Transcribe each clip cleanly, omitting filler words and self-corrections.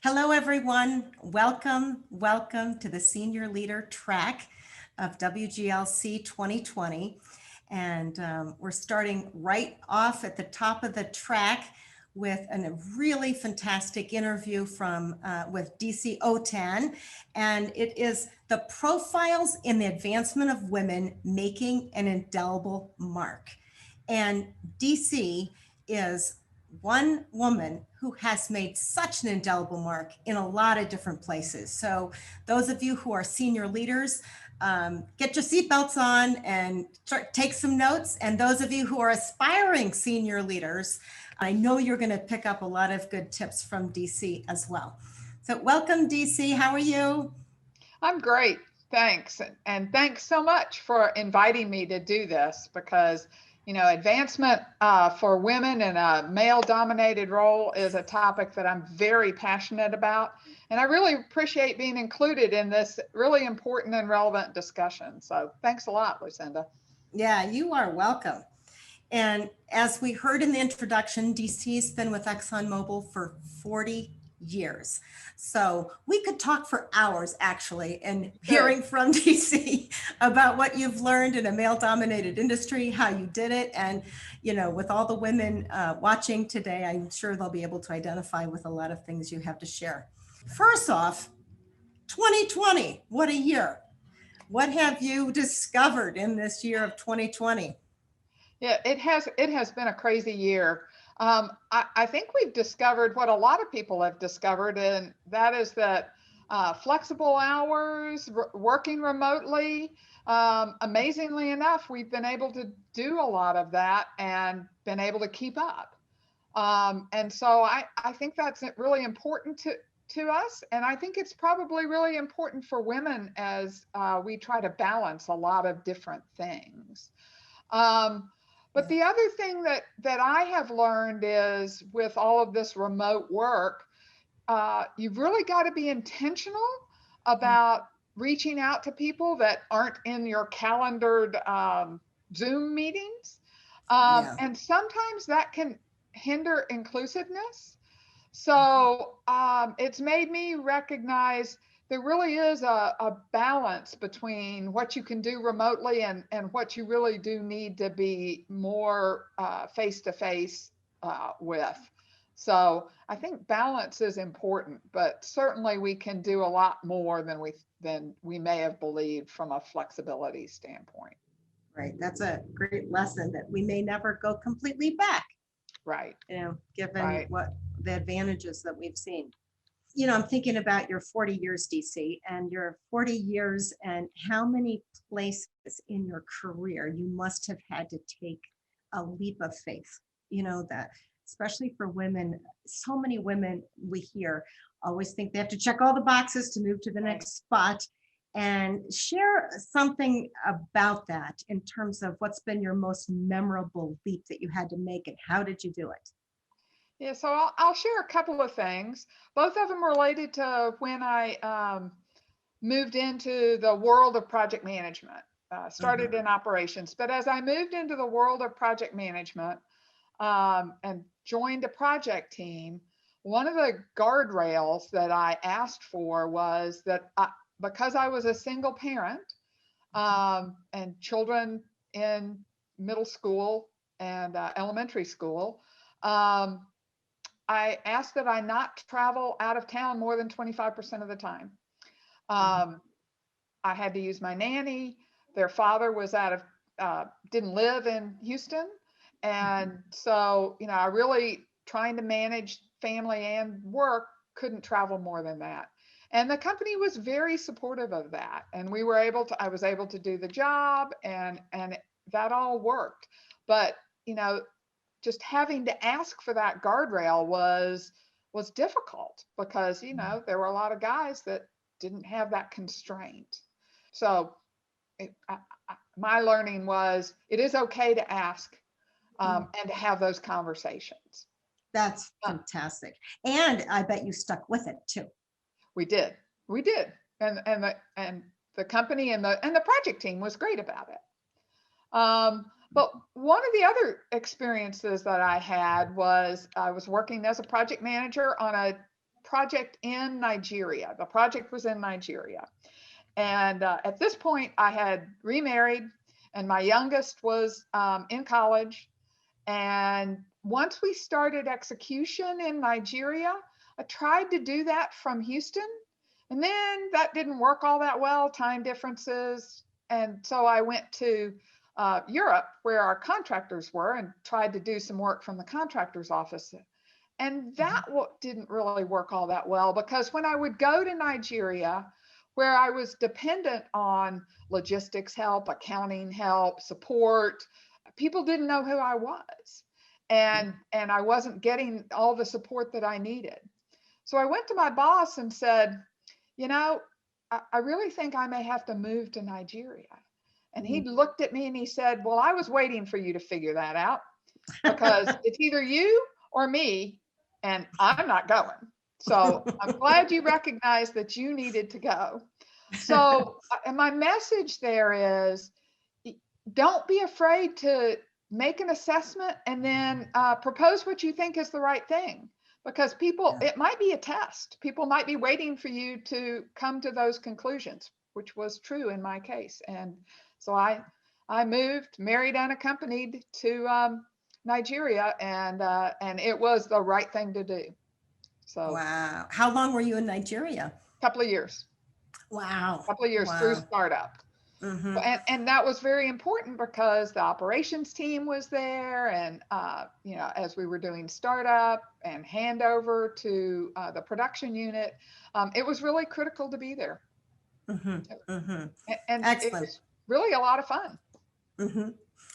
Hello, everyone. Welcome to the Senior Leader track of WGLC 2020. And we're starting right off at the top of the track with a really fantastic interview with Decie Autin. And it is the profiles in the advancement of women making an indelible mark. And Decie is one woman who has made such an indelible mark in a lot of different places. So those of you who are senior leaders, get your seatbelts on and take some notes. And those of you who are aspiring senior leaders, I know you're going to pick up a lot of good tips from Decie as well. So welcome, Decie. How are you? I'm great. Thanks. And thanks so much for inviting me to do this because, advancement for women in a male dominated role is a topic that I'm very passionate about. And I really appreciate being included in this really important and relevant discussion. So thanks a lot, Lucinda. Yeah, you are welcome. And as we heard in the introduction, Decie's been with ExxonMobil for 40 years. So we could talk for hours actually, and hearing from Decie about what you've learned in a male dominated industry, how you did it. And, with all the women watching today, I'm sure they'll be able to identify with a lot of things you have to share. First off, 2020, what a year. What have you discovered in this year of 2020? Yeah, it has been a crazy year. I think we've discovered what a lot of people have discovered, and that is that flexible hours, working remotely, amazingly enough, we've been able to do a lot of that and been able to keep up. And so I think that's really important to us. And I think it's probably really important for women as we try to balance a lot of different things. But the other thing that I have learned is with all of this remote work, you've really got to be intentional about reaching out to people that aren't in your calendared Zoom meetings. And sometimes that can hinder inclusiveness. So it's made me recognize there really is a balance between what you can do remotely and what you really do need to be more face-to-face with. So I think balance is important, but certainly we can do a lot more than we may have believed from a flexibility standpoint. Right. That's a great lesson that we may never go completely back. Right. Given what the advantages that we've seen. I'm thinking about your 40 years, Decie, and your 40 years and how many places in your career you must have had to take a leap of faith. That especially for women, so many women we hear always think they have to check all the boxes to move to the next spot. And share something about that in terms of what's been your most memorable leap that you had to make and how did you do it? Yeah, so I'll share a couple of things, both of them related to when I moved into the world of project management, started in operations. But as I moved into the world of project management and joined a project team, one of the guardrails that I asked for was that because I was a single parent and children in middle school and elementary school, I asked that I not travel out of town more than 25% of the time. I had to use my nanny. Their father was didn't live in Houston. And so, I really trying to manage family and work, couldn't travel more than that. And the company was very supportive of that. And I was able to do the job and that all worked. But, just having to ask for that guardrail was difficult because there were a lot of guys that didn't have that constraint. So my learning was it is okay to ask and to have those conversations. That's fantastic. And I bet you stuck with it too. We did. And the company and the project team was great about it. But one of the other experiences that I had was I was working as a project manager on a project in Nigeria. The project was in Nigeria. And at this point, I had remarried, and my youngest was in college. And once we started execution in Nigeria, I tried to do that from Houston. And then that didn't work all that well, time differences. And so I went to Europe, where our contractors were, and tried to do some work from the contractor's office. And that didn't really work all that well, because when I would go to Nigeria, where I was dependent on logistics help, accounting help, support, people didn't know who I was. And I wasn't getting all the support that I needed. So I went to my boss and said, you know, I really think I may have to move to Nigeria. And he looked at me and he said, well, I was waiting for you to figure that out, because it's either you or me, and I'm not going. So I'm glad you recognized that you needed to go. So, and my message there is, don't be afraid to make an assessment and then propose what you think is the right thing. Because people, it might be a test. People might be waiting for you to come to those conclusions, which was true in my case. And so I moved, married, unaccompanied, to Nigeria, and it was the right thing to do. So Wow. How long were you in Nigeria? a couple of years. Wow. A couple of years through startup. Mm-hmm. And that was very important, because the operations team was there, and you know, as we were doing startup and handover to the production unit, it was really critical to be there. Mm-hmm. Mm-hmm. And Excellent. it was really a lot of fun. Mm-hmm.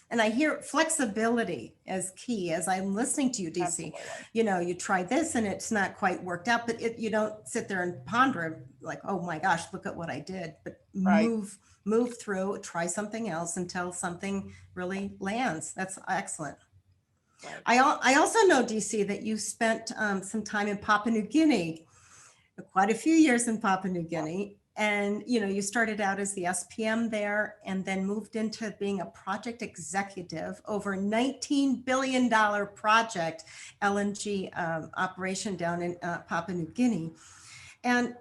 And I hear flexibility as key as I'm listening to you, Decie. Absolutely. You know, you try this and it's not quite worked out, but you don't sit there and ponder like, oh my gosh, look at what I did. But Right. move through, try something else until something really lands. That's excellent. Right. I also know, Decie, that you spent some time in Papua New Guinea, quite a few years in Papua New Guinea. And, you know, you started out as the SPM there and then moved into being a project executive over a $19 billion project, LNG operation down in Papua New Guinea. And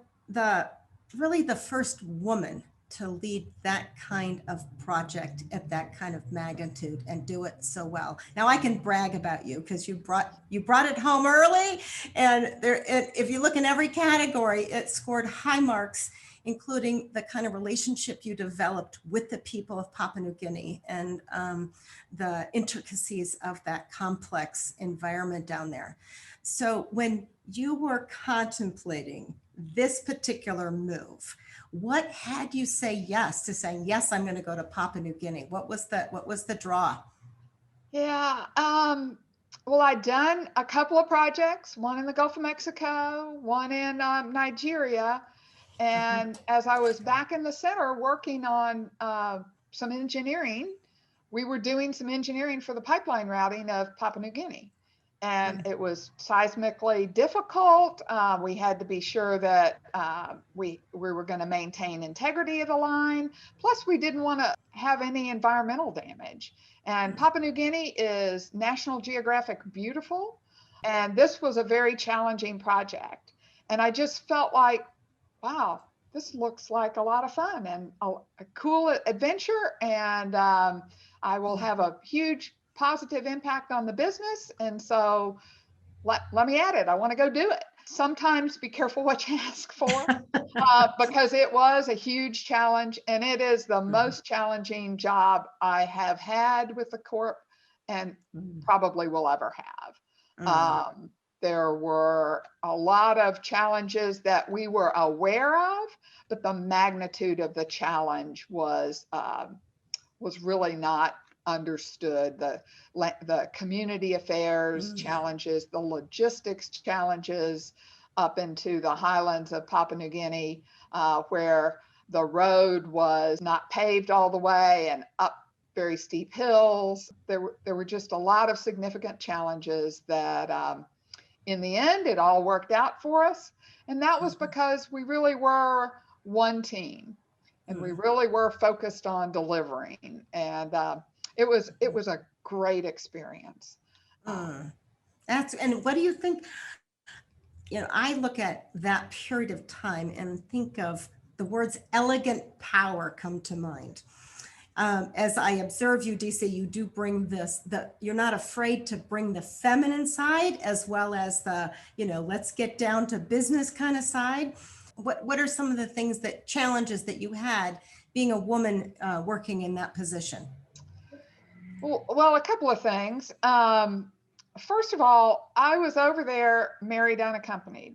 really the first woman to lead that kind of project at that kind of magnitude and do it so well. Now I can brag about you because you brought it home early, and if you look in every category, it scored high marks, including the kind of relationship you developed with the people of Papua New Guinea and the intricacies of that complex environment down there. So when you were contemplating this particular move, what had you say yes to saying, yes, I'm going to go to Papua New Guinea? What was the draw? Yeah. Well, I'd done a couple of projects, one in the Gulf of Mexico, one in Nigeria. And as I was back in the center working on some engineering, we were doing some engineering for the pipeline routing of Papua New Guinea. And it was seismically difficult. We had to be sure that we were going to maintain integrity of the line. Plus, we didn't want to have any environmental damage. And Papua New Guinea is National Geographic beautiful. And this was a very challenging project. And I just felt like, wow, this looks like a lot of fun and a cool adventure. And I will have a huge positive impact on the business. And so let me at it. I want to go do it. Sometimes be careful what you ask for because it was a huge challenge, and it is the most challenging job I have had with the Corp and probably will ever have. There were a lot of challenges that we were aware of, but the magnitude of the challenge was really not understood. The community affairs challenges, the logistics challenges up into the highlands of Papua New Guinea, where the road was not paved all the way and up very steep hills. There were just a lot of significant challenges that in the end, it all worked out for us. And that was because we really were one team and we really were focused on delivering. And it was a great experience. And what do you think? I look at that period of time and think of the words elegant power come to mind. As I observe you, Decie, you do bring you're not afraid to bring the feminine side as well as the, let's get down to business kind of side. What are some of the challenges that you had being a woman working in that position? Well, a couple of things. First of all, I was over there married unaccompanied.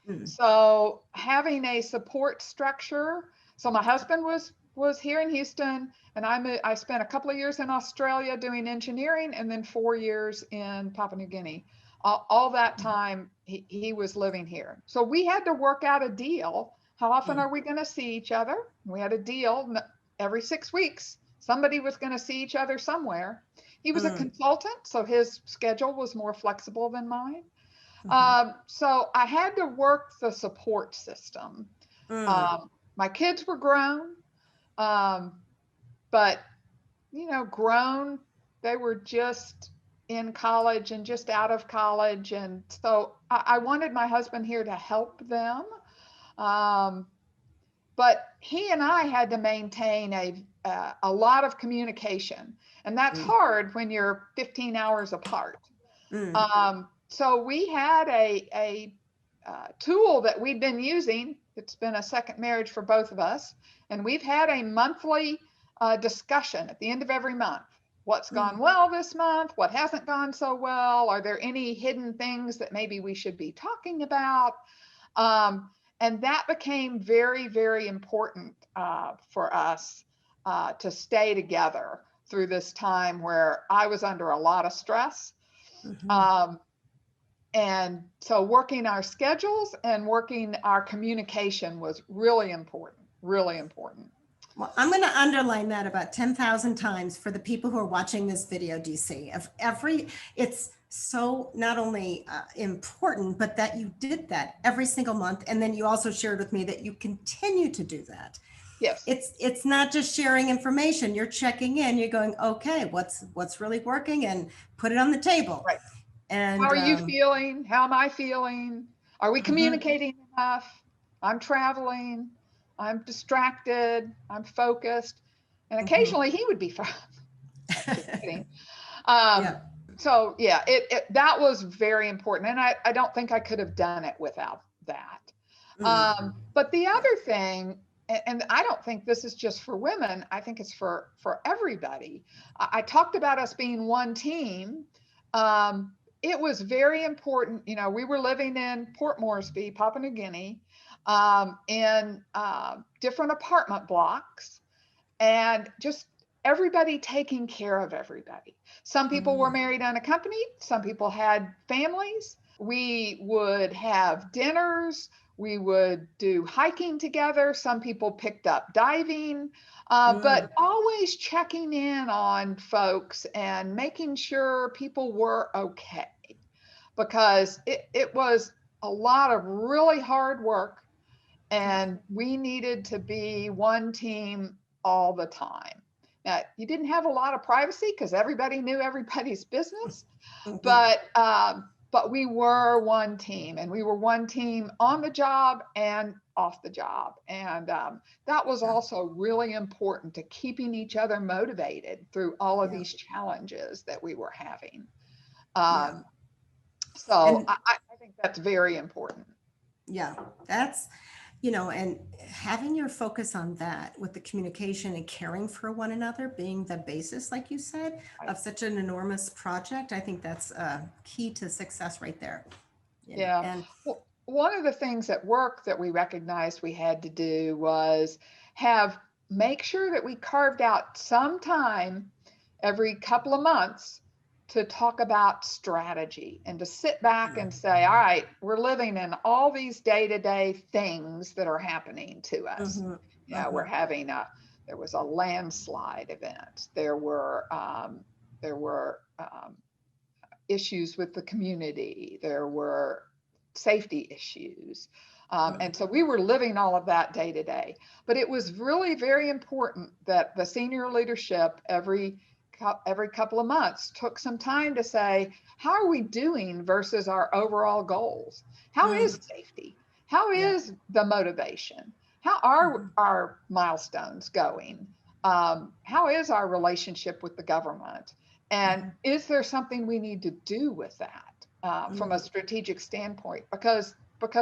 Mm. So having a support structure. So my husband was here in Houston, and I spent a couple of years in Australia doing engineering, and then 4 years in Papua New Guinea. All that time he was living here. So we had to work out a deal. How often are we going to see each other? We had a deal every 6 weeks. Somebody was going to see each other somewhere. He was a consultant, so his schedule was more flexible than mine. So I had to work the support system. My kids were grown, but grown, they were just in college and just out of college. And so I wanted my husband here to help them. But he and I had to maintain a lot of communication, and that's hard when you're 15 hours apart. So we had a tool that we've been using. It's been a second marriage for both of us, and we've had a monthly discussion at the end of every month. What's gone well this month? What hasn't gone so well? Are there any hidden things that maybe we should be talking about? And that became very, very important for us to stay together through this time where I was under a lot of stress. And so working our schedules and working our communication was really important, really important. Well, I'm going to underline that about 10,000 times for the people who are watching this video, Decie. It's so not only important, but that you did that every single month. And then you also shared with me that you continue to do that. Yes. It's not just sharing information. You're checking in, you're going, okay, what's really working, and put it on the table. Right. And how are you feeling? How am I feeling? Are we communicating enough? I'm traveling. I'm distracted. I'm focused. And occasionally he would be fun. So yeah, that was very important. And I don't think I could have done it without that. But the other thing, and I don't think this is just for women, I think it's for everybody. I talked about us being one team. It was very important. We were living in Port Moresby, Papua New Guinea, in different apartment blocks, and just everybody taking care of everybody. Some people were married unaccompanied. Some people had families. We would have dinners. We would do hiking together. Some people picked up diving, but always checking in on folks and making sure people were okay, because it was a lot of really hard work, and we needed to be one team all the time. Now, you didn't have a lot of privacy because everybody knew everybody's business, but we were one team, and we were one team on the job and off the job. And that was also really important to keeping each other motivated through all of these challenges that we were having. So I think that's very important. Yeah, that's, and having your focus on that with the communication and caring for one another being the basis, like you said, of such an enormous project, I think that's key to success right there. And well, one of the things at work that we recognized we had to do was make sure that we carved out some time every couple of months to talk about strategy and to sit back and say, all right, we're living in all these day-to-day things that are happening to us. We're having there was a landslide event. There were issues with the community. There were safety issues. And so we were living all of that day to day. But it was really very important that the senior leadership every every couple of months took some time to say, how are we doing versus our overall goals? How is safety? How is the motivation? How are our milestones going? How is our relationship with the government? And is there something we need to do with that from a strategic standpoint? Because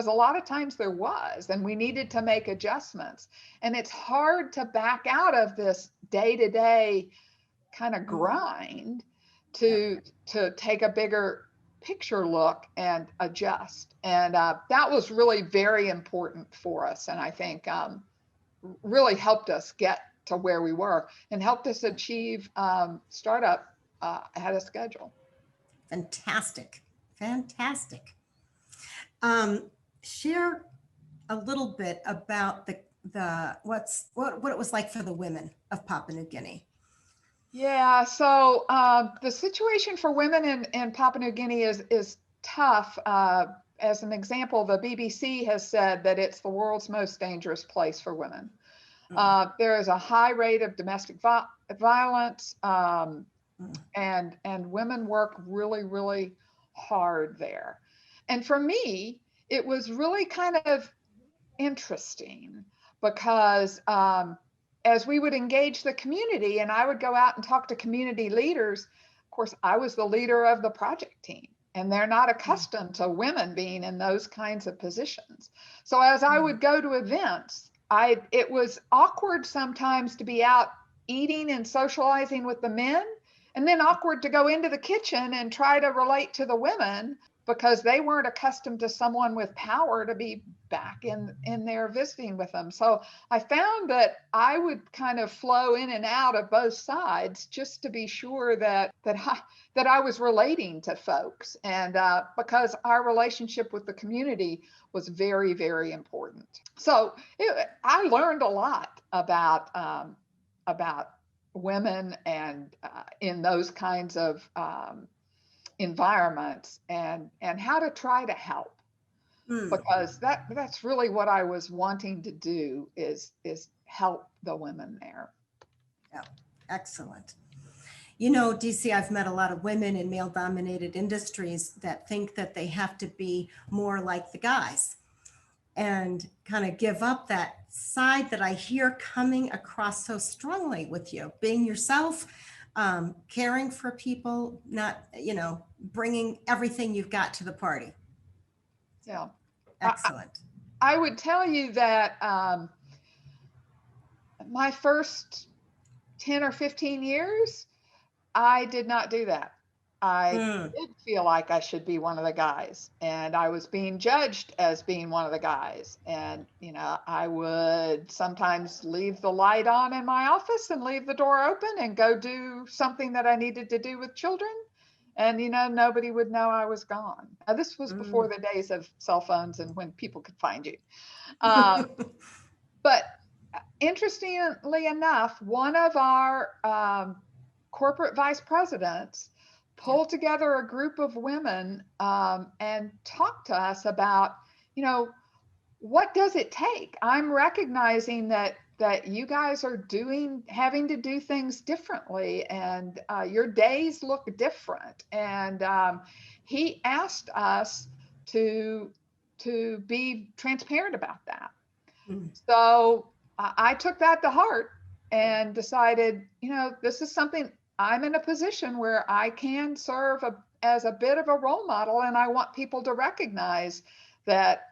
a lot of times there was, and we needed to make adjustments. And it's hard to back out of this day-to-day kind of grind to take a bigger picture look and adjust. And that was really very important for us. And I think really helped us get to where we were and helped us achieve startup ahead of schedule. Fantastic. Fantastic. Share a little bit about what it was like for the women of Papua New Guinea. Yeah, so the situation for women in Papua New Guinea is tough. As an example, the BBC has said that it's the world's most dangerous place for women. There is a high rate of domestic violence, and women work really, really hard there. And for me, it was really kind of interesting because as we would engage the community and I would go out and talk to community leaders, of course, I was the leader of the project team, and they're not accustomed to women being in those kinds of positions. So as I would go to events, it was awkward sometimes to be out eating and socializing with the men, and then awkward to go into the kitchen and try to relate to the women because they weren't accustomed to someone with power to be back in there visiting with them. So I found that I would kind of flow in and out of both sides just to be sure that I was relating to folks, and because our relationship with the community was very, very important. So I learned a lot about women and in those kinds of environments and how to try to help, because that's really what I was wanting to do is help the women there. Yeah, excellent. You know, Decie, I've met a lot of women in male-dominated industries that think that they have to be more like the guys and kind of give up that side that I hear coming across so strongly with you, being yourself, caring for people, not, bringing everything you've got to the party. Yeah. Excellent. I would tell you that my first 10 or 15 years, I did not do that. I did feel like I should be one of the guys, and I was being judged as being one of the guys. And, I would sometimes leave the light on in my office and leave the door open and go do something that I needed to do with children. And, nobody would know I was gone. Now, this was before the days of cell phones and when people could find you. But interestingly enough, one of our corporate vice presidents pulled together a group of women and talked to us about, what does it take? I'm recognizing that you guys are having to do things differently, and your days look different. And he asked us to be transparent about that. So I took that to heart and decided, this is something I'm in a position where I can serve as a bit of a role model, and I want people to recognize that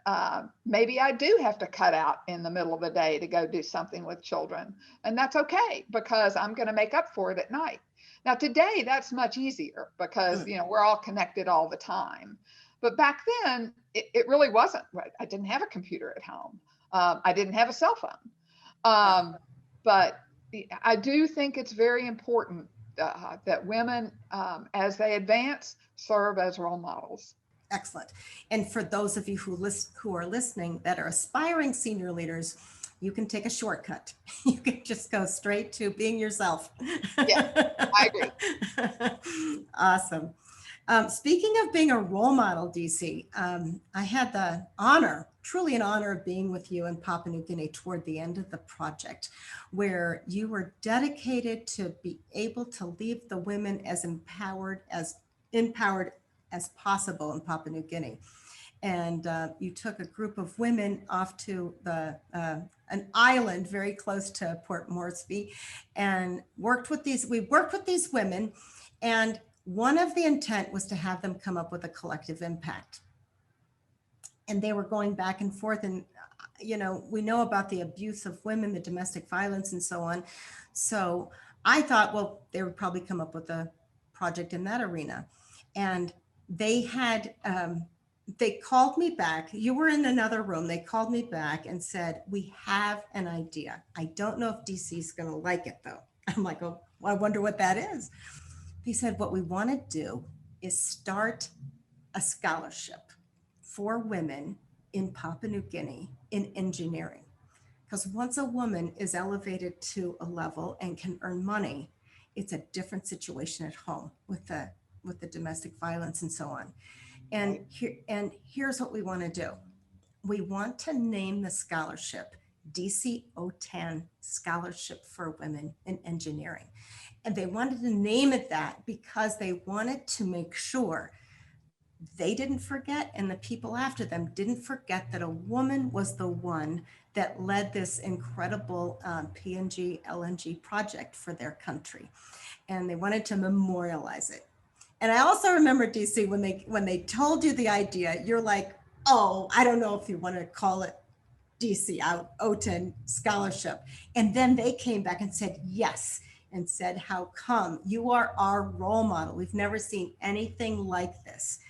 maybe I do have to cut out in the middle of the day to go do something with children. And that's okay, because I'm going to make up for it at night. Now, today, that's much easier because, we're all connected all the time. But back then, it really wasn't. I didn't have a computer at home. I didn't have a cell phone. But I do think it's very important that women, as they advance, serve as role models. Excellent. And for those of you who are listening that are aspiring senior leaders, you can take a shortcut. You can just go straight to being yourself. Yeah, I agree. Awesome. Speaking of being a role model, Decie, I had the honor truly an honor of being with you in Papua New Guinea toward the end of the project, where you were dedicated to be able to leave the women as empowered as possible in Papua New Guinea. And you took a group of women off to an island very close to Port Moresby, and we worked with these women, and one of the intent was to have them come up with a collective impact. And they were going back and forth, and we know about the abuse of women, the domestic violence, and so on. So I thought, well, they would probably come up with a project in that arena. And they had, they called me back. You were in another room. They called me back and said, we have an idea. I don't know if DC is going to like it, though. I'm like, oh, well, I wonder what that is. They said, what we want to do is start a scholarship for women in Papua New Guinea in engineering. Because once a woman is elevated to a level and can earn money, it's a different situation at home with the domestic violence and so on. And here's what we want to do. We want to name the scholarship Decie Autin Scholarship for Women in Engineering. And they wanted to name it that because they wanted to make sure they didn't forget, and the people after them didn't forget, that a woman was the one that led this incredible PNG LNG project for their country. And they wanted to memorialize it. And I also remember, DC, when they told you the idea, you're like, oh, I don't know if you want to call it Decie Autin Scholarship. And then they came back and said yes, and said, how come? You are our role model. We've never seen anything like this.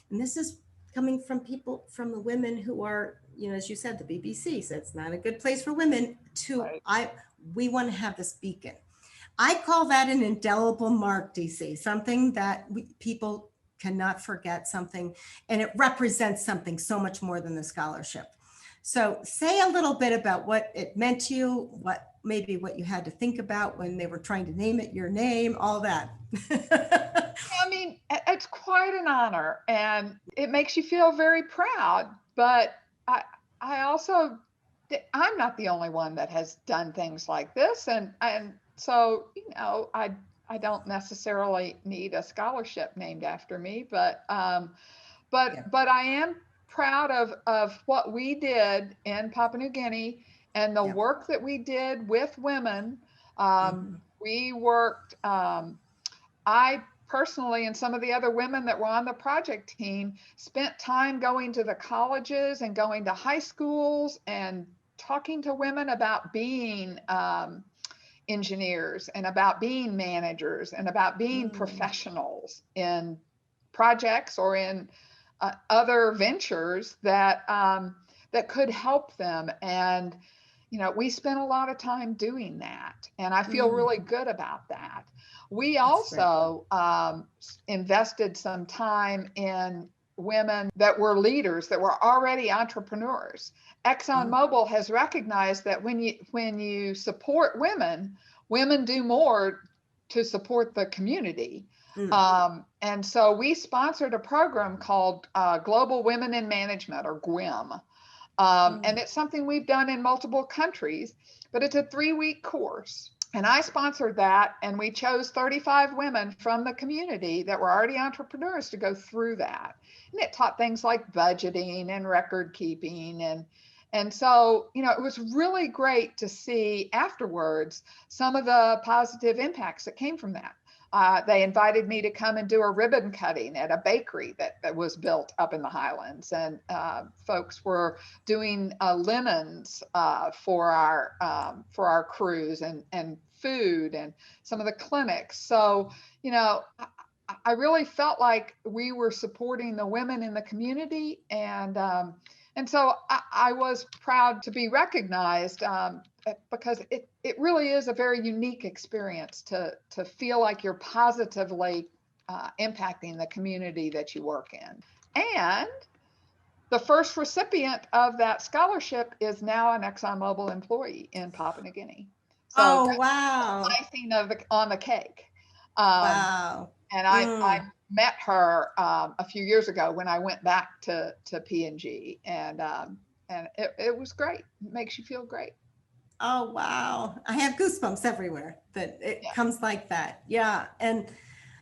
And this is coming from people, from the women who are, as you said, the BBC said it's not a good place for women to, right. We want to have this beacon. I call that an indelible mark, DC, something that people cannot forget, something, and it represents something so much more than the scholarship. So say a little bit about what it meant to you, what you had to think about when they were trying to name it your name, all that. I mean, it's quite an honor, and it makes you feel very proud, but I also, I'm not the only one that has done things like this. And so, I don't necessarily need a scholarship named after me, but I am proud of what we did in Papua New Guinea and the work that we did with women. We worked, I personally, and some of the other women that were on the project team, spent time going to the colleges and going to high schools and talking to women about being engineers and about being managers and about being professionals in projects or in other ventures that could help them. And we spent a lot of time doing that, and I feel really good about that. We also invested some time in women that were leaders, that were already entrepreneurs. ExxonMobil has recognized that when you support women, women do more to support the community. And so we sponsored a program called Global Women in Management, or GWIM. And it's something we've done in multiple countries, but it's a 3-week course. And I sponsored that, and we chose 35 women from the community that were already entrepreneurs to go through that. And it taught things like budgeting and record keeping. And so, it was really great to see afterwards some of the positive impacts that came from that. They invited me to come and do a ribbon cutting at a bakery that was built up in the Highlands, and folks were doing linens for our crews and food and some of the clinics. So, I really felt like we were supporting the women in the community, and so I was proud to be recognized. Because it really is a very unique experience to feel like you're positively impacting the community that you work in. And the first recipient of that scholarship is now an ExxonMobil employee in Papua New Guinea. So wow. Icing on the cake. Wow. And I met her a few years ago when I went back to PNG, and and it was great. It makes you feel great. Oh, wow. I have goosebumps everywhere that it Yeah. comes like that. Yeah. And,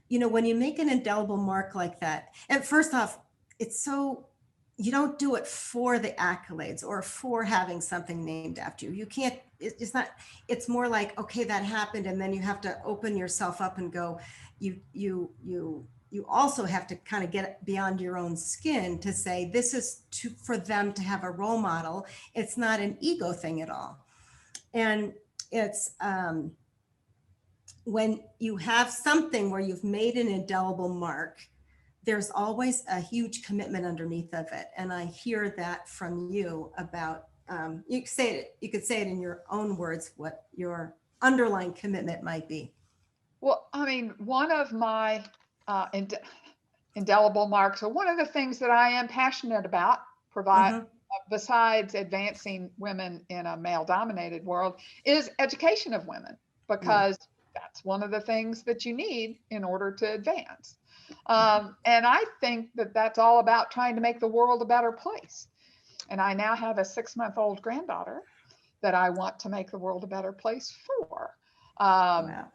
when you make an indelible mark like that, and first off, it's so, you don't do it for the accolades or for having something named after you. You can't, it's not, it's more like, okay, that happened. And then you have to open yourself up and go, you also have to kind of get beyond your own skin to say, this is for them to have a role model. It's not an ego thing at all. And it's when you have something where you've made an indelible mark, there's always a huge commitment underneath of it. And I hear that from you about, you could say it in your own words, what your underlying commitment might be. Well, I mean, one of my indelible marks, or one of the things that I am passionate about, provide Mm-hmm. besides advancing women in a male-dominated world, is education of women, Yeah. because that's one of the things that you need in order to advance. And I think that that's all about trying to make the world a better place. And I now have a 6-month-old granddaughter that I want to make the world a better place for. Wow.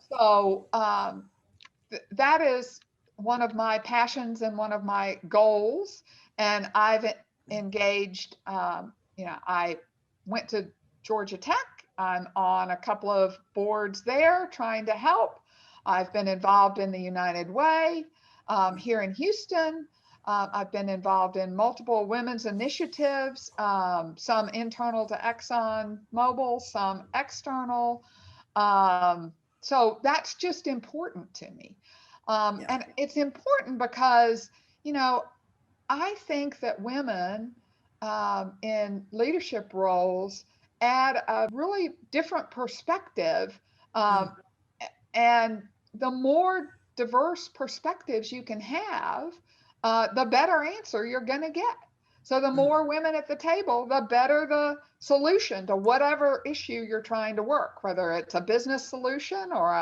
That is one of my passions and one of my goals. And I've engaged, I went to Georgia Tech. I'm on a couple of boards there trying to help. I've been involved in the United Way here in Houston. I've been involved in multiple women's initiatives, some internal to ExxonMobil, some external. So that's just important to me. Yeah. And it's important because, I think that women in leadership roles add a really different perspective. Mm. Um, and the more diverse perspectives you can have, the better answer you're going to get. So the Mm. more women at the table, the better the solution to whatever issue you're trying to work, whether it's a business solution or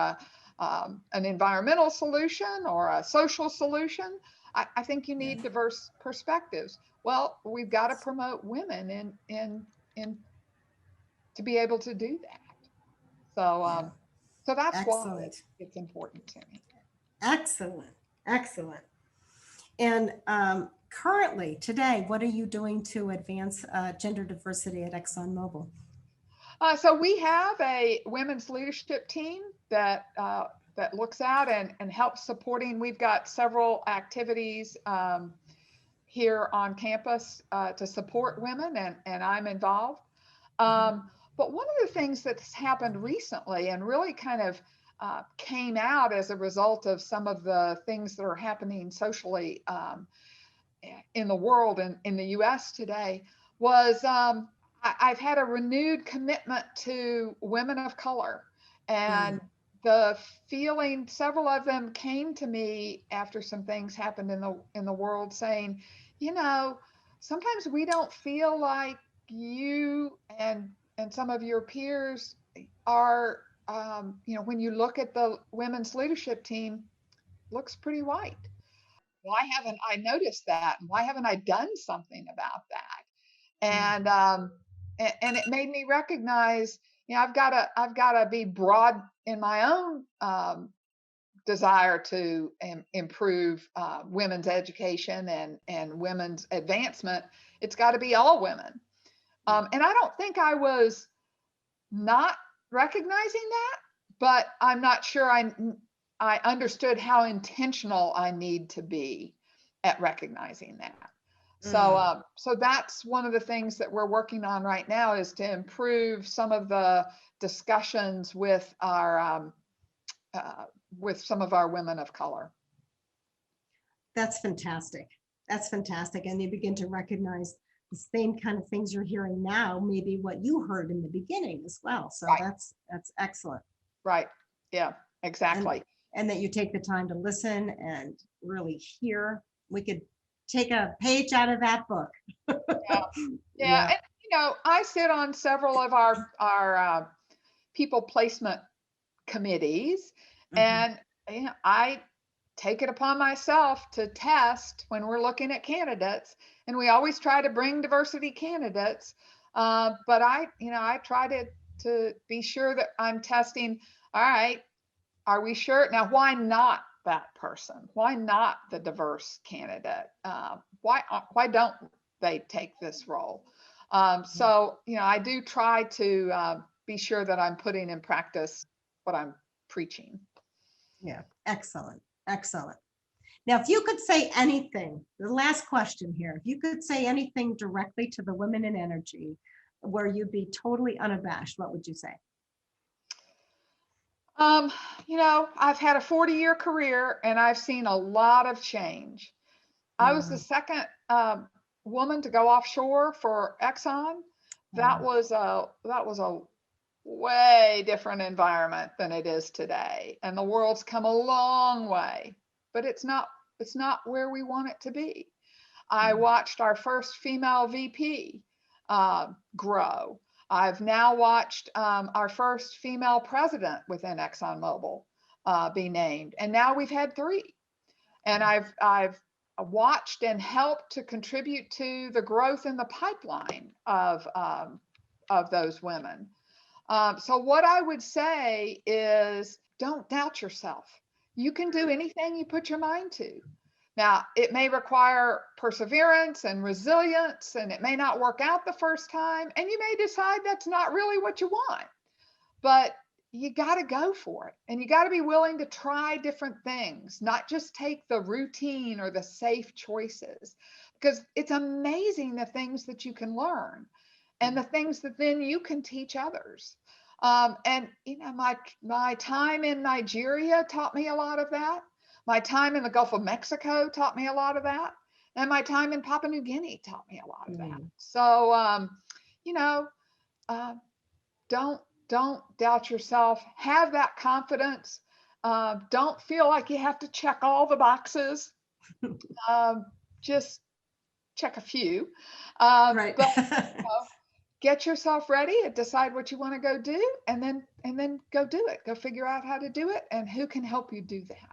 an environmental solution or a social solution. I think you Yeah. need diverse perspectives. Well, we've got to promote women in to be able to do that. So Yeah. so that's why Excellent. it's important to me. Excellent. Excellent. And currently, today, what are you doing to advance gender diversity at ExxonMobil? So we have a women's leadership team that looks out and helps supporting. We've got several activities here on campus to support women, and I'm involved. Mhm. But one of the things that's happened recently and really kind of came out as a result of some of the things that are happening socially in the world and in the US today was I've had a renewed commitment to women of color. Mm. And the feeling, several of them came to me after some things happened in the world saying, you know, sometimes we don't feel like you and some of your peers are, when you look at the women's leadership team, looks pretty white. Why haven't I noticed that? Why haven't I done something about that? Mm. And it made me recognize, I've got to be broad in my own desire to improve women's education and women's advancement. It's got to be all women. And I don't think I was not recognizing that, but I'm not sure I understood how intentional I need to be at recognizing that. So, Mm. so that's one of the things that we're working on right now is to improve some of the discussions with some of our women of color. That's fantastic. That's fantastic. And you begin to recognize the same kind of things you're hearing now, maybe what you heard in the beginning as well. So Right, that's excellent. right, yeah, And exactly. and that you take the time to listen and really hear. We could take a page out of that book. Yeah, yeah, Yeah. and I sit on several of our people placement committees, Mhm. and I take it upon myself to test when we're looking at candidates, and we always try to bring diversity candidates. But I try to be sure that I'm testing. All right, are we sure? Now, why not that person? Why not the diverse candidate? Why don't they take this role? So, I do try to be sure that I'm putting in practice what I'm preaching. Yeah, excellent, excellent. Now, if you could say anything, the last question here, if you could say anything directly to the women in energy where you'd be totally unabashed, what would you say? I've had a 40-year career and I've seen a lot of change. I was the second woman to go offshore for Exxon. That was a way different environment than it is today, and the world's come a long way, but it's not where we want it to be. I watched our first female VP grow. I've now watched our first female president within ExxonMobil be named, and now we've had 3. And I've watched and helped to contribute to the growth in the pipeline of those women. So what I would say is, don't doubt yourself. You can do anything you put your mind to. Now, it may require perseverance and resilience, and it may not work out the first time, and you may decide that's not really what you want, but you got to go for it. And you got to be willing to try different things, not just take the routine or the safe choices, because it's amazing the things that you can learn and the things that then you can teach others. And my time in Nigeria taught me a lot of that. My time in the Gulf of Mexico taught me a lot of that. And my time in Papua New Guinea taught me a lot of that. So, don't doubt yourself. Have that confidence. Don't feel like you have to check all the boxes. Just check a few. Right. But get yourself ready and decide what you want to go do, and then go do it. Go figure out how to do it and who can help you do that.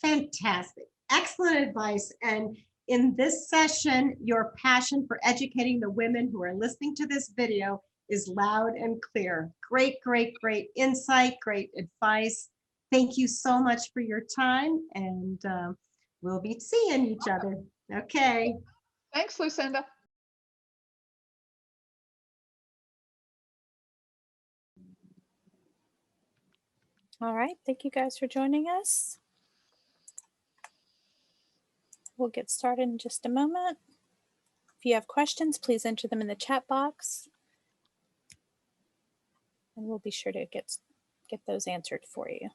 Fantastic. Excellent advice. And in this session, your passion for educating the women who are listening to this video is loud and clear. Great, great, great insight, great advice. Thank you so much for your time, and we'll be seeing each other. Okay. Thanks, Lucinda. All right, thank you guys for joining us. We'll get started in just a moment. If you have questions, please enter them in the chat box, and we'll be sure to get those answered for you.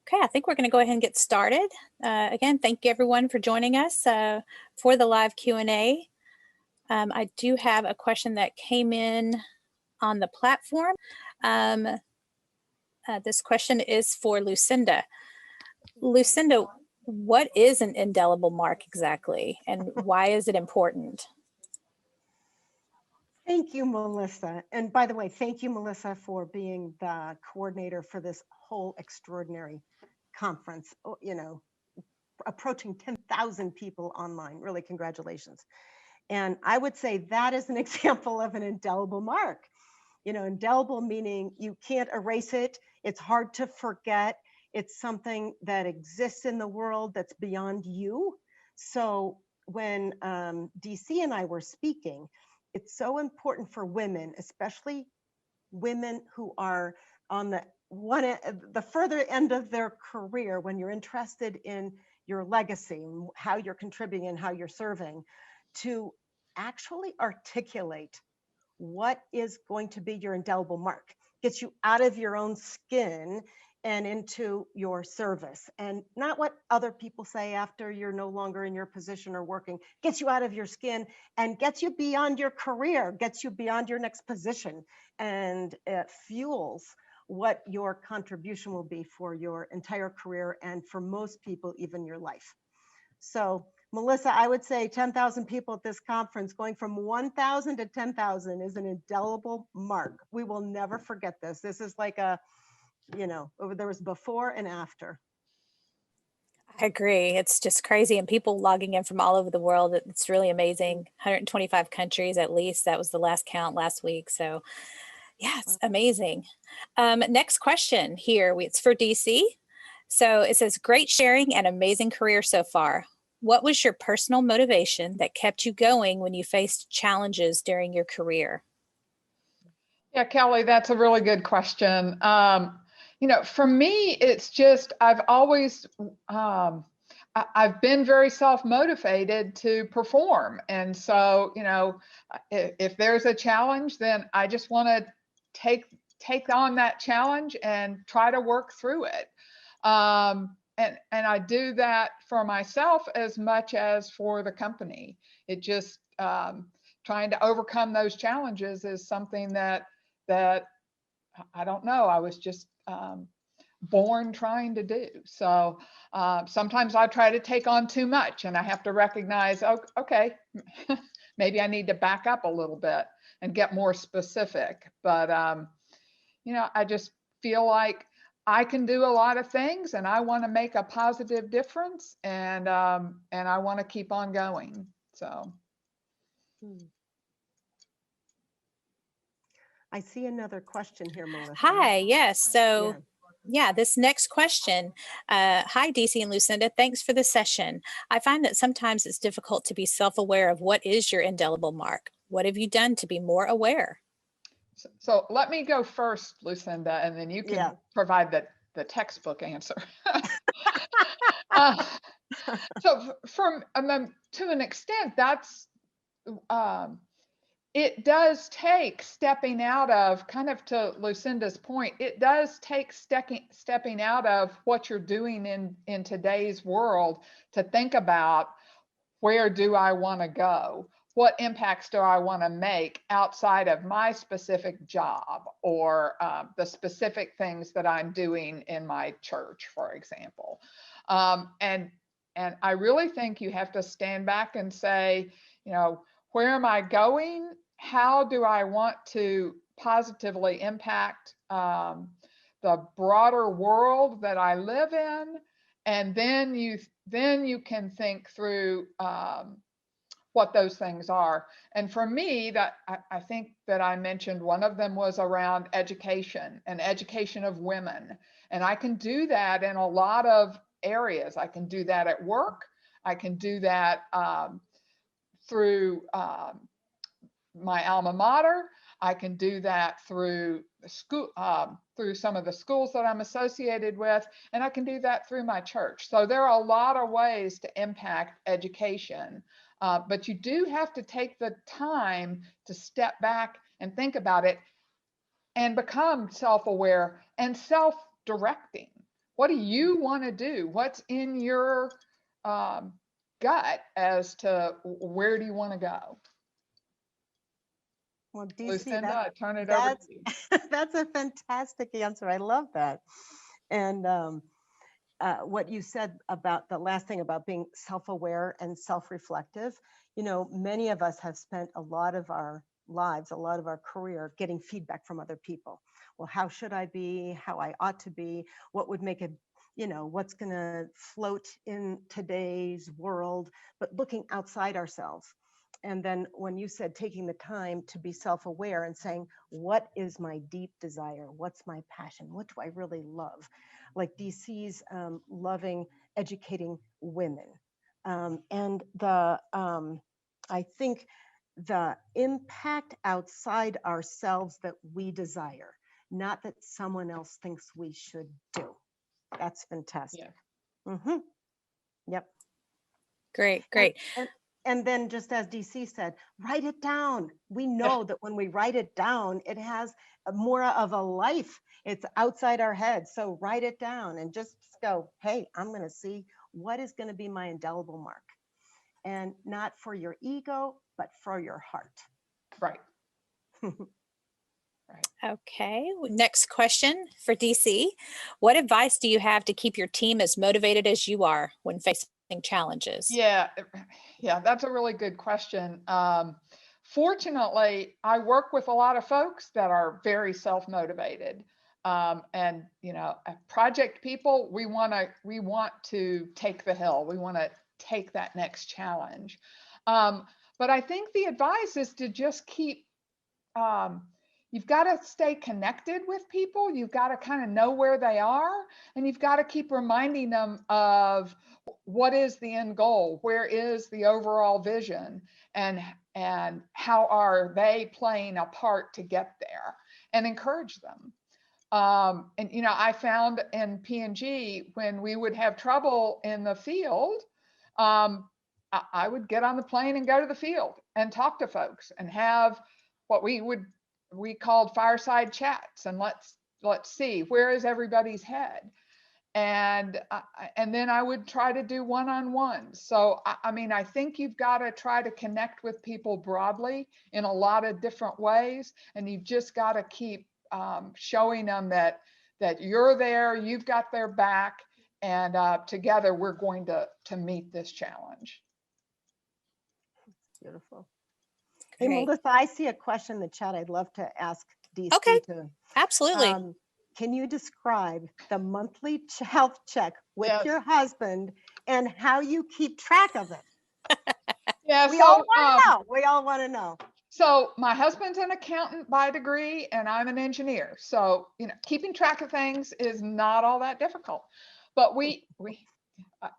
Okay, I think we're going to go ahead and get started. Again, thank you everyone for joining us for the live Q&A. I do have a question that came in on the platform. This question is for Lucinda. Lucinda, what is an indelible mark exactly, and why is it important? Thank you, Melissa. And by the way, thank you, Melissa, for being the coordinator for this whole extraordinary conference. Approaching 10,000 people online. Really, congratulations. And I would say that is an example of an indelible mark. Indelible meaning you can't erase it. It's hard to forget. It's something that exists in the world that's beyond you. So when Decie and I were speaking, it's so important for women, especially women who are on the further end of their career, when you're interested in your legacy, how you're contributing and how you're serving, to actually articulate what is going to be your indelible mark. Gets you out of your own skin and into your service, and not what other people say after you're no longer in your position or working. Gets you out of your skin and gets you beyond your career, gets you beyond your next position, and it fuels what your contribution will be for your entire career, and for most people, even your life. So Melissa, I would say 10,000 people at this conference, going from 1,000 to 10,000 is an indelible mark. We will never forget this. This is like a, there was before and after. I agree. It's just crazy. And people logging in from all over the world. It's really amazing. 125 countries at least. That was the last count last week. So yeah, it's amazing. Next question here. It's for DC. So it says, great sharing and amazing career so far. What was your personal motivation that kept you going when you faced challenges during your career? Yeah, Kelly, that's a really good question. For me, it's just I've always I've been very self-motivated to perform, and so if there's a challenge, then I just want to take on that challenge and try to work through it. And I do that for myself as much as for the company. It just trying to overcome those challenges is something that I don't know. I was just born trying to do. So sometimes I try to take on too much, and I have to recognize, oh, okay, maybe I need to back up a little bit and get more specific. But I just feel like I can do a lot of things, and I want to make a positive difference, and I want to keep on going. So. I see another question here, Melissa. Hi, yes. So yeah, this next question. Hi, Decie and Lucinda. Thanks for the session. I find that sometimes it's difficult to be self-aware of what is your indelible mark. What have you done to be more aware? So let me go first, Lucinda, and then you can provide the textbook answer. So to an extent, that's it does take stepping out of, kind of to Lucinda's point, it does take stepping out of what you're doing in today's world to think about, where do I want to go? What impacts do I want to make outside of my specific job or the specific things that I'm doing in my church, for example? And I really think you have to stand back and say, where am I going? How do I want to positively impact the broader world that I live in? And then you can think through what those things are. And for me, that I think that I mentioned one of them was around education and education of women. And I can do that in a lot of areas. I can do that at work. I can do that through my alma mater. I can do that through school, through some of the schools that I'm associated with, and I can do that through my church. So there are a lot of ways to impact education, but you do have to take the time to step back and think about it and become self-aware and self-directing. What do you want to do? What's in your gut as to where do you want to go? Well, DC, Lucinda, I turn it over to you. That's a fantastic answer. I love that. And what you said about the last thing about being self-aware and self-reflective, many of us have spent a lot of our lives, a lot of our career getting feedback from other people. Well, how should I be? How I ought to be? What would make it, what's going to float in today's world, but looking outside ourselves. And then when you said taking the time to be self-aware and saying, what is my deep desire? What's my passion? What do I really love? Like DC's loving educating women. And I think the impact outside ourselves that we desire, not that someone else thinks we should do. That's fantastic. Yeah. Mm-hmm. Yep. Great. And then just as DC said, write it down. We know that when we write it down, it has more of a life. It's outside our head. So write it down and just go, hey, I'm going to see what is going to be my indelible mark. And not for your ego, but for your heart. Right. Okay, next question for DC. What advice do you have to keep your team as motivated as you are when facing challenges? Yeah, yeah, that's a really good question. Fortunately, I work with a lot of folks that are very self-motivated. And project people, we want to take the hill. We want to take that next challenge. But I think the advice is to just keep, you've got to stay connected with people. You've got to kind of know where they are, and you've got to keep reminding them of what is the end goal, where is the overall vision, and how are they playing a part to get there, and encourage them. And I found in P&G, when we would have trouble in the field, I would get on the plane and go to the field and talk to folks and have what we called fireside chats, and let's see, where is everybody's head. And then I would try to do one-on-ones. So I mean, I think you've got to try to connect with people broadly in a lot of different ways, and you've just got to keep showing them that you're there, you've got their back, and together we're going to meet this challenge. Beautiful. Hey, Great. Melissa, I see a question in the chat I'd love to ask DC. Okay. To. Absolutely. Can you describe the monthly health check with Yes. your husband and how you keep track of it? Yeah, We all want to know. We all want to know. So my husband's an accountant by degree, and I'm an engineer. So, keeping track of things is not all that difficult. But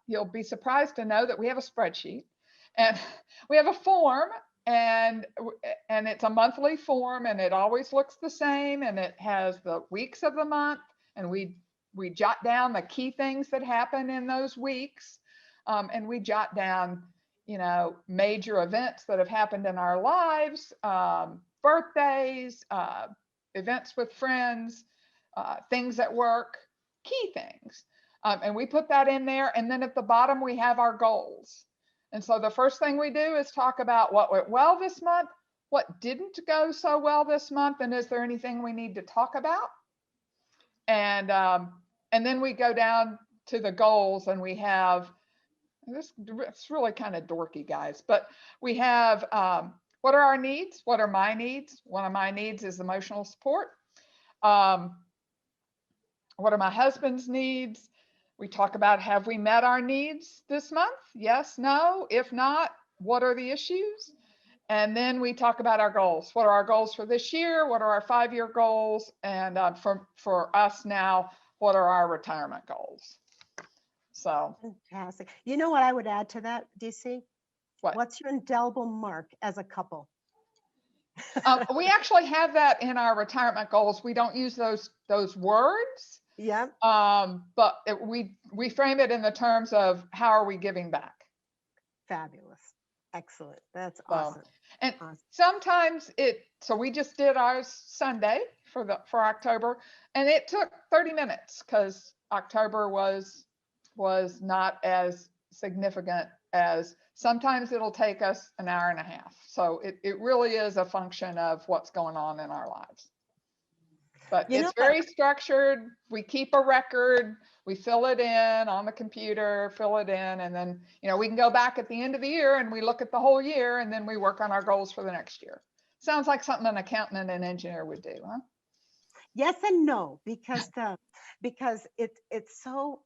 you'll be surprised to know that we have a spreadsheet, and we have a form, and it's a monthly form, and it always looks the same, and it has the weeks of the month, and we jot down the key things that happen in those weeks, and we jot down major events that have happened in our lives, birthdays, events with friends, things at work, key things. And we put that in there. And then at the bottom, we have our goals. And so the first thing we do is talk about what went well this month, what didn't go so well this month, and is there anything we need to talk about? And then we go down to the goals, and we have, it's really kind of dorky, guys, but we have, what are our needs? What are my needs? One of my needs is emotional support. What are my husband's needs? We talk about, have we met our needs this month? Yes, no. If not, what are the issues? And then we talk about our goals. What are our goals for this year? What are our 5-year goals? And for us now, what are our retirement goals? So Fantastic. You know what I would add to that, DC? what? What's your indelible mark as a couple? We actually have that in our retirement goals. We don't use those words. Yeah. But we frame it in the terms of, how are we giving back? Fabulous. Excellent. That's awesome. And Awesome. sometimes so we just did ours Sunday for October, and it took 30 minutes because October was not as significant as sometimes it'll take us an hour and a half. So it really is a function of what's going on in our lives. But it's very structured. We keep a record, we fill it in on the computer, fill it in, and then, we can go back at the end of the year and we look at the whole year, and then we work on our goals for the next year. Sounds like something an accountant and an engineer would do, huh? Yes and no, because it so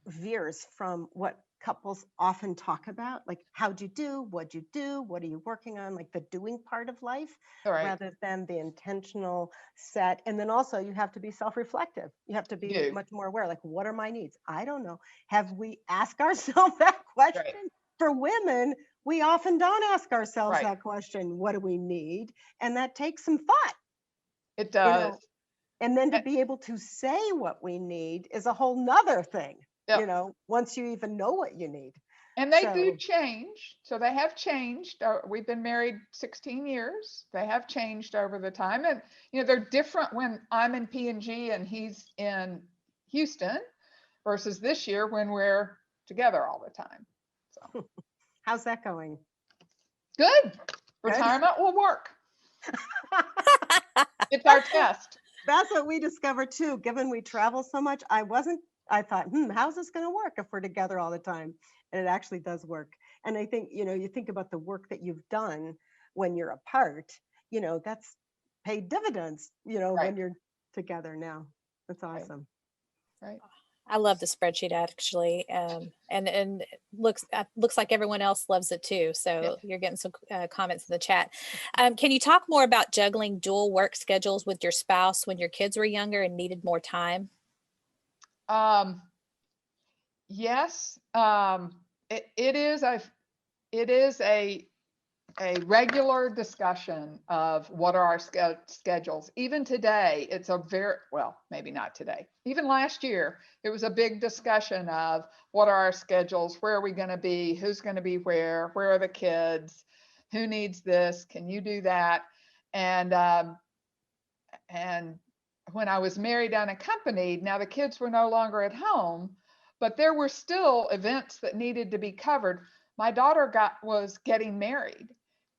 veers from what couples often talk about, like how'd you do, what'd you do, what are you working on, like the doing part of life, Right. rather than the intentional set. And then also you have to be self-reflective. You have to be much more aware, like, what are my needs? I don't know. Have we asked ourselves that question? Right. For women, we often don't ask ourselves Right. that question, what do we need? And that takes some thought. It does. And then to be able to say what we need is a whole nother thing. Yep. Once you even know what you need. And they do change. So they have changed. We've been married 16 years. They have changed over the time. And, they're different when I'm in P&G and he's in Houston versus this year when we're together all the time. So how's that going? Good. Retirement will work. It's our test. That's what we discovered too. Given we travel so much, I wasn't I thought, how's this going to work if we're together all the time? And it actually does work. And I think, you think about the work that you've done when you're apart, that's paid dividends, Right. when you're together now. That's Right. awesome. Right. I love the spreadsheet actually, and it looks like everyone else loves it too. So you're getting some comments in the chat. Can you talk more about juggling dual work schedules with your spouse when your kids were younger and needed more time? Yes, it is a regular discussion of what are our schedules. Even today, it's well, maybe not today. Even last year, it was a big discussion of what are our schedules, where are we going to be, who's going to be where are the kids, who needs this, can you do that? And when I was married unaccompanied, now the kids were no longer at home, but there were still events that needed to be covered. My daughter was getting married,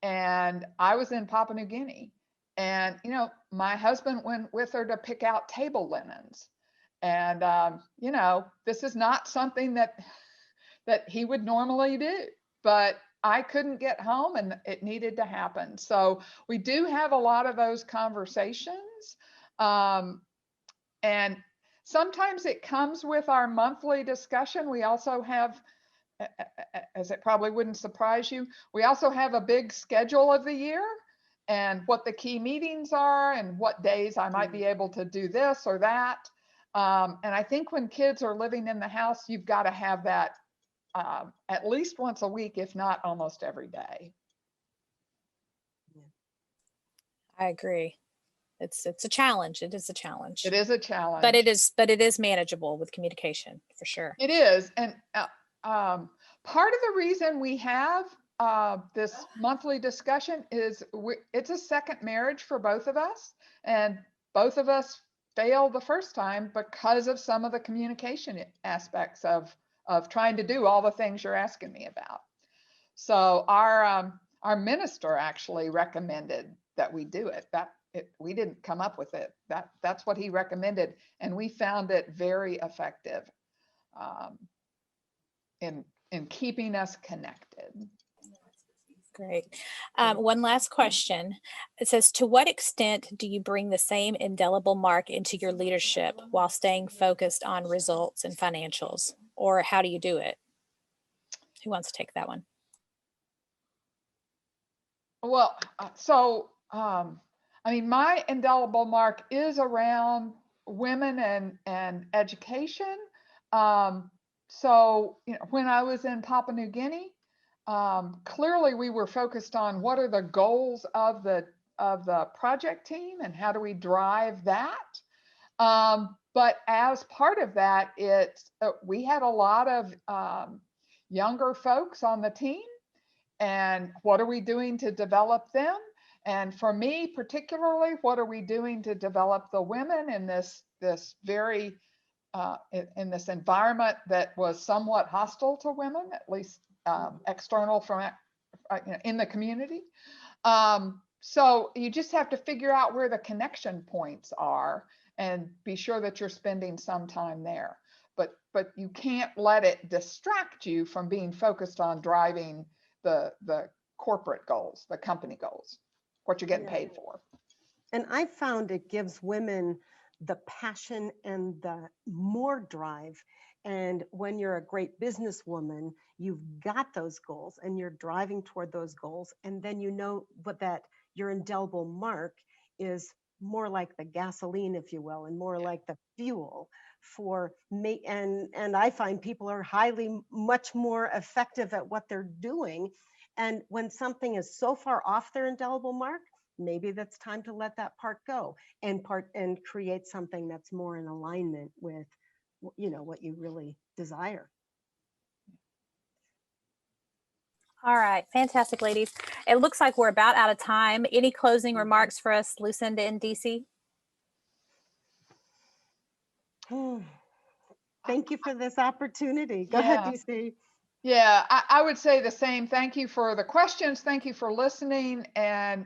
and I was in Papua New Guinea. And, my husband went with her to pick out table linens. And, this is not something that he would normally do, but I couldn't get home and it needed to happen. So we do have a lot of those conversations. And sometimes it comes with our monthly discussion. We also have, as it probably wouldn't surprise you, we also have a big schedule of the year and what the key meetings are and what days I might be able to do this or that. And I think when kids are living in the house, you've got to have that at least once a week, if not almost every day. I agree. It's a challenge. It is a challenge. It is a challenge. But it is manageable with communication for sure. It is. And part of the reason we have this monthly discussion is it's a second marriage for both of us. And both of us failed the first time because of some of the communication aspects of trying to do all the things you're asking me about. So our minister actually recommended that we do it. We didn't come up with it. That's what he recommended, and we found it very effective in keeping us connected. Great. One last question. It says, to what extent do you bring the same indelible mark into your leadership while staying focused on results and financials? Or how do you do it? Who wants to take that one? Well, my indelible mark is around women and education. So, when I was in Papua New Guinea, clearly we were focused on what are the goals of the project team and how do we drive that. But as part of that, we had a lot of younger folks on the team, and what are we doing to develop them? And for me particularly, what are we doing to develop the women in this very in this environment that was somewhat hostile to women, at least external from in the community. So you just have to figure out where the connection points are and be sure that you're spending some time there. But you can't let it distract you from being focused on driving the corporate goals, the company goals, what you're getting paid for. And I found it gives women the passion and the more drive. And when you're a great businesswoman, you've got those goals and you're driving toward those goals. And then but that your indelible mark is more like the gasoline, if you will, and more like the fuel for me. And I find people are much more effective at what they're doing. And when something is so far off their indelible mark, maybe that's time to let that part go and create something that's more in alignment with, what you really desire. All right, fantastic, ladies. It looks like we're about out of time. Any closing remarks for us, Lucinda and Decie? Thank you for this opportunity. Go ahead, Decie. Yeah, I would say the same. Thank you for the questions. Thank you for listening. And,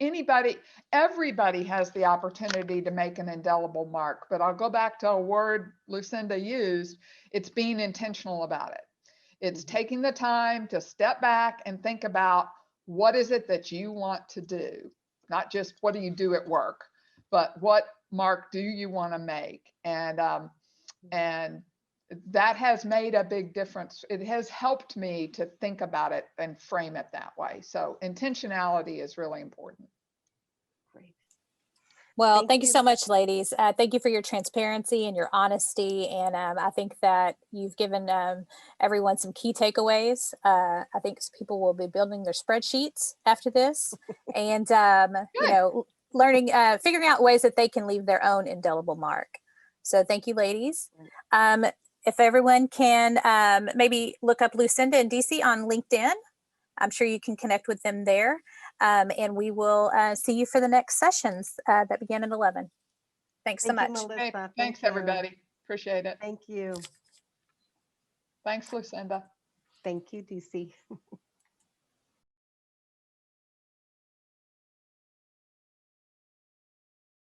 everybody has the opportunity to make an indelible mark. But I'll go back to a word Lucinda used. It's being intentional about it. It's taking the time to step back and think about what is it that you want to do? Not just what do you do at work, but what mark do you want to make? And that has made a big difference. It has helped me to think about it and frame it that way. So intentionality is really important. Great. Well, Thank thank you you. so much, ladies. Thank you for your transparency and your honesty. And I think that you've given everyone some key takeaways. I think people will be building their spreadsheets after this and, you know, learning, figuring out ways that they can leave their own indelible mark. So thank you, ladies. If everyone can maybe look up Lucinda and Decie on LinkedIn, I'm sure you can connect with them there. And we will see you for the next sessions that begin at 11. Thanks so Thank you, much. Melissa. Hey, Thank thanks, you. everybody. Appreciate it. Thank you. Thanks, Lucinda. Thank you, DC.